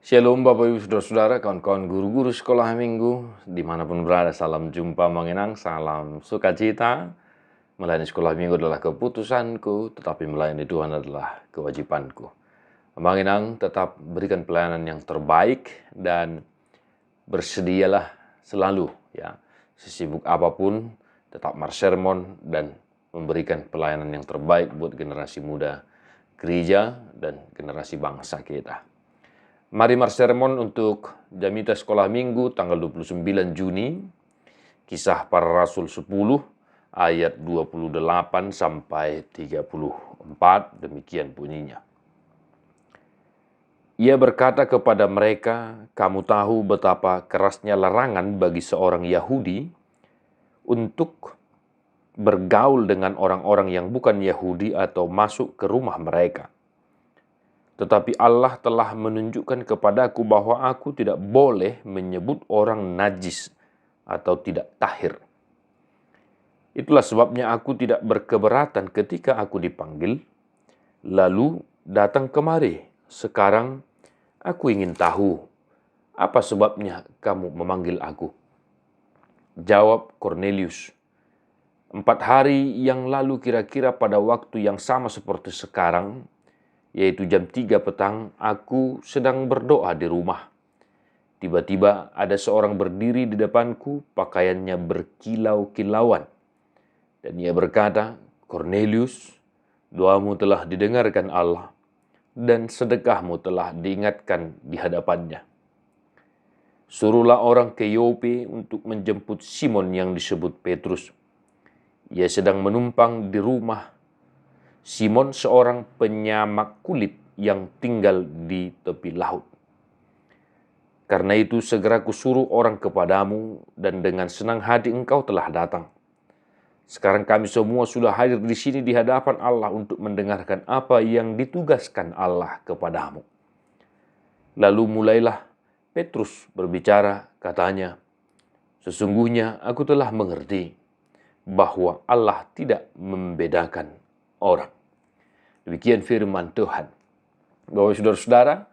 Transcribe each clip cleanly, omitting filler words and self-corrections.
Shalom Bapak Ibu Saudara-saudara, kawan-kawan guru-guru sekolah minggu, dimanapun berada, salam jumpa mengenang, salam sukacita. Melayani sekolah minggu adalah keputusanku, tetapi melayani Tuhan adalah kewajibanku. Mengenang tetap berikan pelayanan yang terbaik dan bersedialah selalu, ya, sesibuk apapun, tetap sermon dan memberikan pelayanan yang terbaik buat generasi muda gereja dan generasi bangsa kita. Mari sermon untuk Jamita Sekolah Minggu tanggal 29 Juni, Kisah Para Rasul 10 ayat 28 sampai 34, demikian bunyinya. Ia berkata kepada mereka, "Kamu tahu betapa kerasnya larangan bagi seorang Yahudi untuk bergaul dengan orang-orang yang bukan Yahudi atau masuk ke rumah mereka. Tetapi Allah telah menunjukkan kepadaku bahwa aku tidak boleh menyebut orang najis atau tidak tahir. Itulah sebabnya aku tidak berkeberatan ketika aku dipanggil, lalu datang kemari. Sekarang aku ingin tahu, apa sebabnya kamu memanggil aku?" Jawab Kornelius, 4 hari yang lalu kira-kira pada waktu yang sama seperti sekarang, yaitu jam 3 petang, aku sedang berdoa di rumah. Tiba-tiba ada seorang berdiri di depanku, pakaiannya berkilau-kilauan. Dan ia berkata, "Kornelius, doamu telah didengarkan Allah, dan sedekahmu telah diingatkan di hadapannya. Suruhlah orang ke Yope untuk menjemput Simon yang disebut Petrus. Ia sedang menumpang di rumah Simon, seorang penyamak kulit yang tinggal di tepi laut. Karena itu segera kusuruh orang kepadamu, dan dengan senang hati engkau telah datang. Sekarang kami semua sudah hadir di sini di hadapan Allah untuk mendengarkan apa yang ditugaskan Allah kepadamu." Lalu mulailah Petrus berbicara, katanya, "Sesungguhnya aku telah mengerti bahwa Allah tidak membedakan orang." Demikian firman Tuhan. Bapak saudara-saudara,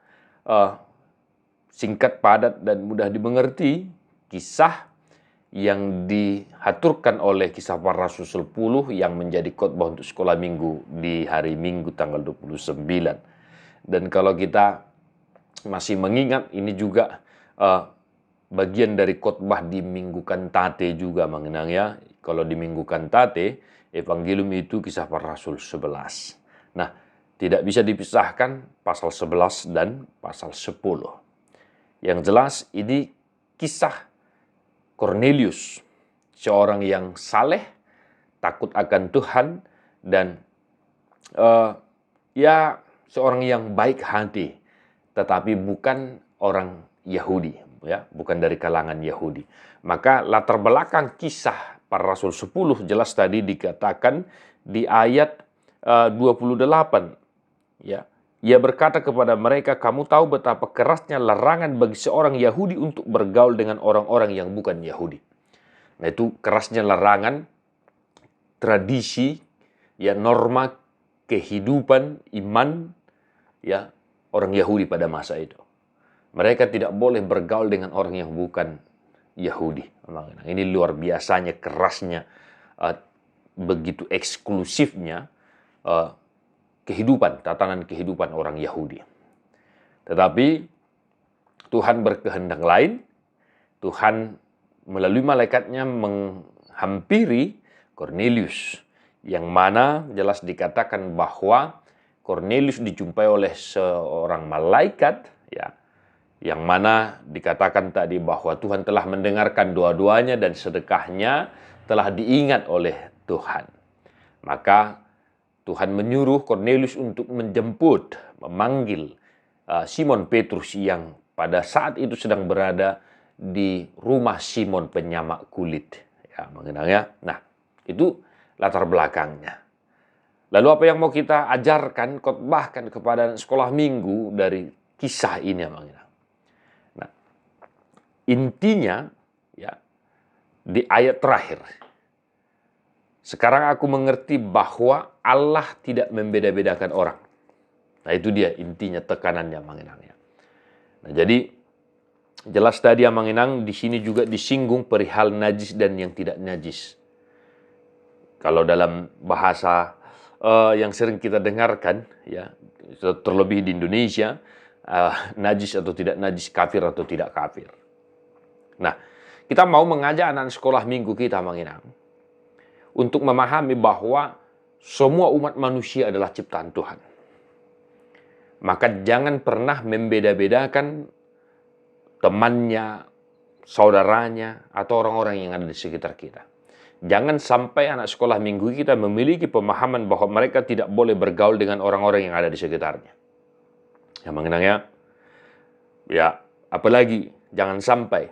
singkat, padat, dan mudah dimengerti, kisah yang diaturkan oleh Kisah Para Rasul 10 yang menjadi khotbah untuk sekolah minggu di hari Minggu tanggal 29. Dan kalau kita masih mengingat, ini juga bagian dari khotbah di Minggu Kantate juga mengenang, ya. Kalau di Minggu Kantate, Evangelium itu Kisah Para Rasul 11. Nah, tidak bisa dipisahkan pasal 11 dan pasal 10. Yang jelas ini kisah Kornelius, seorang yang saleh, takut akan Tuhan, dan seorang yang baik hati, tetapi bukan orang Yahudi, ya, bukan dari kalangan Yahudi. Maka latar belakang kisah Para Rasul 10 jelas tadi dikatakan di ayat 28, ya. Ia berkata kepada mereka, "Kamu tahu betapa kerasnya larangan bagi seorang Yahudi untuk bergaul dengan orang-orang yang bukan Yahudi." Nah, itu kerasnya larangan, tradisi, ya, norma kehidupan iman, ya, orang Yahudi pada masa itu. Mereka tidak boleh bergaul dengan orang yang bukan Yahudi. Ini luar biasanya kerasnya, begitu eksklusifnya kehidupan, tatanan kehidupan orang Yahudi. Tetapi Tuhan berkehendak lain. Tuhan melalui malaikatnya menghampiri Kornelius, yang mana jelas dikatakan bahwa Kornelius dijumpai oleh seorang malaikat, ya, yang mana dikatakan tadi bahwa Tuhan telah mendengarkan doa-doanya dan sedekahnya telah diingat oleh Tuhan. Maka Tuhan menyuruh Kornelius untuk menjemput, memanggil Simon Petrus yang pada saat itu sedang berada di rumah Simon penyamak kulit. Ya, mengenalnya. Nah, itu latar belakangnya. Lalu apa yang mau kita ajarkan, khotbahkan kepada sekolah minggu dari kisah ini, mengenal. Nah, intinya, ya, di ayat terakhir. Sekarang aku mengerti bahwa Allah tidak membeda-bedakan orang. Nah, itu dia intinya, tekanannya mengenalnya. Nah, jadi jelas tadi Amang Inang di sini juga disinggung perihal najis dan yang tidak najis. Kalau dalam bahasa yang sering kita dengarkan, ya, terlebih di Indonesia, najis atau tidak najis, kafir atau tidak kafir. Nah, kita mau mengajak anak sekolah minggu kita, Mang Inang, untuk memahami bahwa semua umat manusia adalah ciptaan Tuhan. Maka jangan pernah membeda-bedakan temannya, saudaranya, atau orang-orang yang ada di sekitar kita. Jangan sampai anak sekolah minggu kita memiliki pemahaman bahwa mereka tidak boleh bergaul dengan orang-orang yang ada di sekitarnya. Ya, Mang Inang ya. Ya, apalagi jangan sampai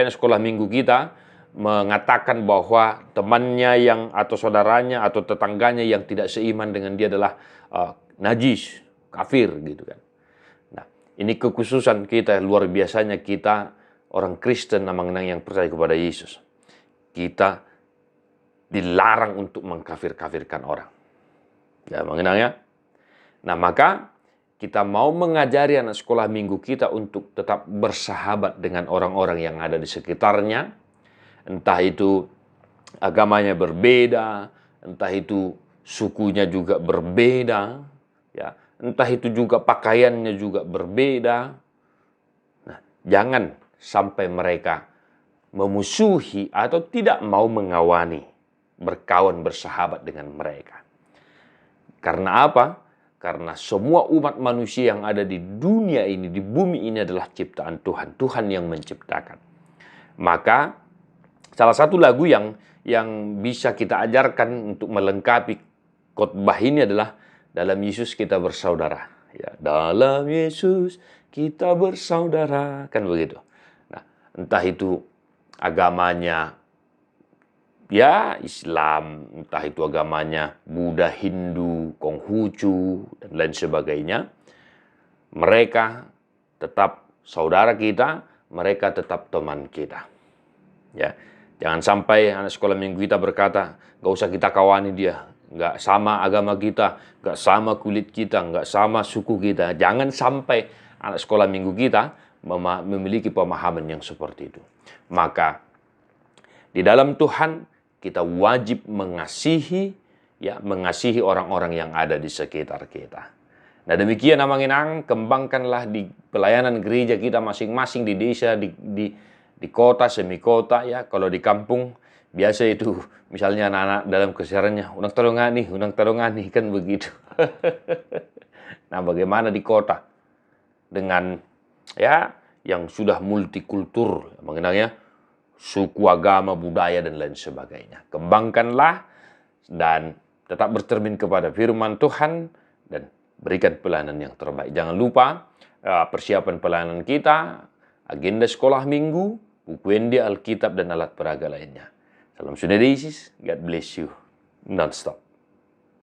anak sekolah minggu kita mengatakan bahwa temannya yang atau saudaranya atau tetangganya yang tidak seiman dengan dia adalah najis, kafir gitu kan. Nah, ini kekhususan kita, luar biasanya kita orang Kristen yang percaya kepada Yesus. Kita dilarang untuk mengkafir-kafirkan orang. Ya, Mang Inang ya. Nah, maka kita mau mengajari anak sekolah minggu kita untuk tetap bersahabat dengan orang-orang yang ada di sekitarnya. Entah itu agamanya berbeda, entah itu sukunya juga berbeda, ya, entah itu juga pakaiannya juga berbeda. Nah, jangan sampai mereka memusuhi atau tidak mau mengawani, berkawan, bersahabat dengan mereka. Karena apa? Karena semua umat manusia yang ada di dunia ini, di bumi ini adalah ciptaan Tuhan. Tuhan yang menciptakan. Maka salah satu lagu yang bisa kita ajarkan untuk melengkapi khotbah ini adalah dalam Yesus kita bersaudara. Ya, dalam Yesus kita bersaudara, kan begitu. Nah, entah itu agamanya ya Islam, entah itu agamanya Buddha, Hindu, Konghucu, dan lain sebagainya, mereka tetap saudara kita, mereka tetap teman kita. Ya, jangan sampai anak sekolah minggu kita berkata, gak usah kita kawani dia, gak sama agama kita, gak sama kulit kita, gak sama suku kita. Jangan sampai anak sekolah minggu kita memiliki pemahaman yang seperti itu. Maka di dalam Tuhan kita wajib mengasihi orang-orang yang ada di sekitar kita. Nah, demikian Amang Inang, kembangkanlah di pelayanan gereja kita masing-masing di desa, di kota, semi kota ya. Kalau di kampung biasa itu misalnya anak-anak dalam kesiarannya unang tarungani kan begitu. Nah, bagaimana di kota dengan ya yang sudah multikultur, Amang Inang ya, suku, agama, budaya, dan lain sebagainya. Kembangkanlah dan tetap bercermin kepada firman Tuhan dan berikan pelayanan yang terbaik. Jangan lupa persiapan pelayanan kita, agenda sekolah minggu, buku Endi, Alkitab, dan alat peraga lainnya. Salam Sunday, God bless you, non-stop.